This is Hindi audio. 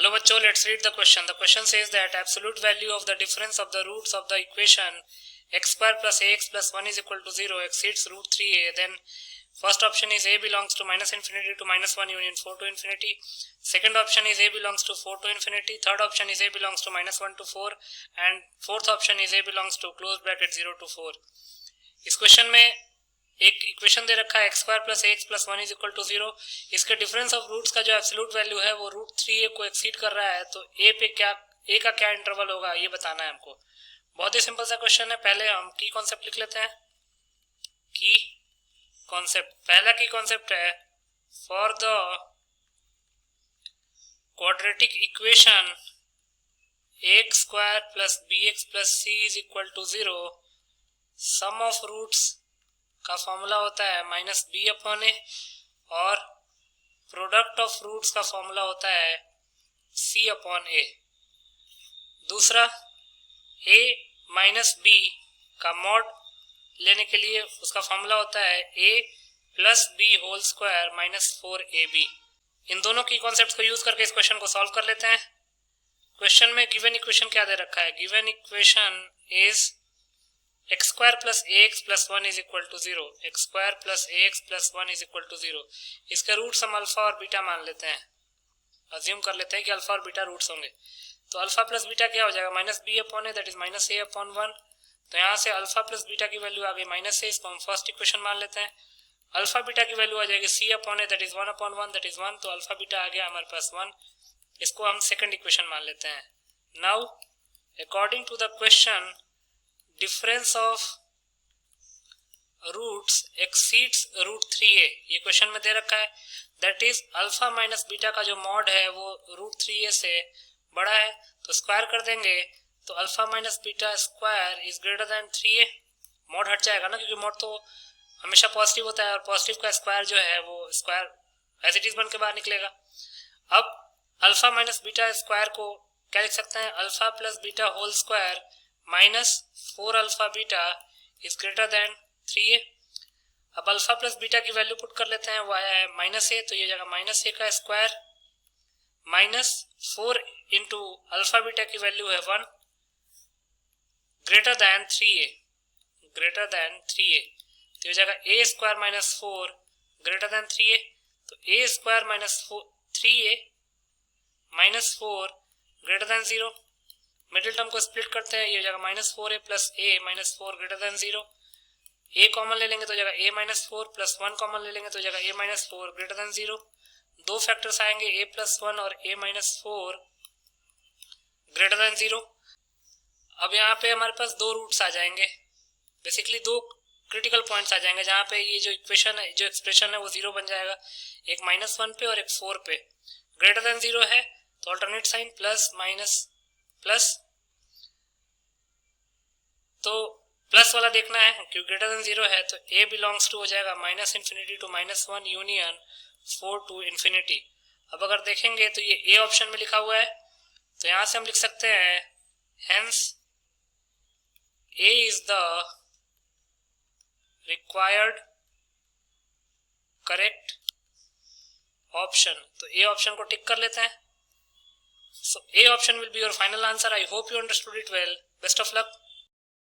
Hello bachcho, let's read the question. The question says that absolute value of the difference of the roots of the equation x square plus ax plus 1 is equal to 0 exceeds root 3a. Then first option is a belongs to minus infinity to minus 1 union 4 to infinity. Second option is a belongs to 4 to infinity. Third option is a belongs to minus 1 to 4. And fourth option is a belongs to close bracket 0 to 4. इस क्वेश्चन में एक इक्वेशन दे रखा है X square plus X plus 1 is equal to 0. इसके डिफरेंस ऑफ रूट्स का जो एब्सोल्यूट वैल्यू है वो रूट 3a को एक्सीड कर रहा है. तो ए पे क्या ए का क्या इंटरवल होगा ये बताना है हमको. बहुत ही सिंपल सा क्वेश्चन है. पहले हम की कॉन्सेप्ट लिख लेते हैं. की कॉन्सेप्ट, पहला की कॉन्सेप्ट है for the quadratic equation x square plus b x plus c is equal to 0 sum of roots का फॉर्मूला होता है माइनस बी अपॉन ए और प्रोडक्ट ऑफ रूट्स का फॉर्मूला होता है सी अपॉन ए. दूसरा ए माइनस बी का मॉड लेने के लिए उसका फॉर्मूला होता है a plus b whole square minus 4ab. इन दोनों की कॉन्सेप्ट को यूज करके इस क्वेश्चन को सॉल्व कर लेते हैं. क्वेश्चन में गिवन इक्वेशन क्या दे रखा है. Given equation is X square plus A X plus 1 is equal to 0. X square plus A X plus 1 is equal to 0. इसके रूट्स हम अल्फा और बीटा मान लेते हैं. अज्यूम कर लेते हैं कि अल्फा और बीटा रूट्स होंगे. तो अल्फा प्लस बीटा क्या हो जाएगा minus B upon A that is minus A upon 1. तो यहाँ से अल्फा प्लस बीटा की वैल्यू आ गई माइनस ए. इसको हम फर्स्ट इक्वेशन मान लेते हैं. अल्फा बीटा की वैल्यू आ जाएगी c upon A that is 1 upon 1 that is 1. तो अल्फा बीटा आ गया हमारे पास 1. इसको हम सेकंड इक्वेशन मान लेते हैं. Now according to the question difference of roots exceeds root 3a. ये क्वेश्चन में दे रखा है. That is alpha minus beta का जो मॉड है वो रूट 3a से बड़ा है. तो स्क्वायर कर देंगे तो alpha minus beta square is greater than 3a. Mod हट जाएगा ना, क्योंकि मॉड तो हमेशा पॉजिटिव होता है और पॉजिटिव का स्क्वायर जो है वो स्क्वायर एज इट इज बन के बाहर निकलेगा. अब अल्फा माइनस बीटा स्क्वायर को क्या लिख सकते हैं. Alpha plus beta whole square minus 4 alpha beta is greater than 3a. अब अल्फा प्लस बीटा की वैल्यू पुट कर लेते हैं. वो आया है माइनस ए. तो ये जगह माइनस ए का square minus 4 into alpha beta की वैल्यू है 1 greater than 3a. Greater than 3a. तो ये जगह a square minus 4 greater than 3a. तो a square minus 3a minus 4 greater than 0. Middle term को स्प्लिट करते हैं. ये जगह minus 4a plus a minus 4 greater than 0. A common ले लेंगे तो जगह ए माइनस 4 प्लस 1 कॉमन ले लेंगे तो जगह ए माइनस 4 ग्रेटर देन 0. दो फैक्टर्स आएंगे ए प्लस 1 और ए माइनस 4 ग्रेटर देन 0. अब यहाँ पे हमारे पास दो रूट्स आ जाएंगे. बेसिकली दो क्रिटिकल पॉइंट्स आ जाएंगे जहाँ पे ये जो इक्वेशन है, जो एक्सप्रेशन है वो 0 बन जाएगा. एक माइनस 1 पे और एक 4 पे. ग्रेटर देन 0 है तो alternate sign plus minus plus. तो प्लस वाला देखना है क्योंकि ग्रेटर देन 0 है. तो a बिलोंग्स टू हो जाएगा minus infinity to minus 1 union 4 to infinity. अब अगर देखेंगे तो ये a ऑप्शन में लिखा हुआ है. तो यहां से हम लिख सकते हैं hence a is the required correct option. तो a ऑप्शन को टिक कर लेते हैं. So A option will be your final answer. I hope you understood it well. Best of luck.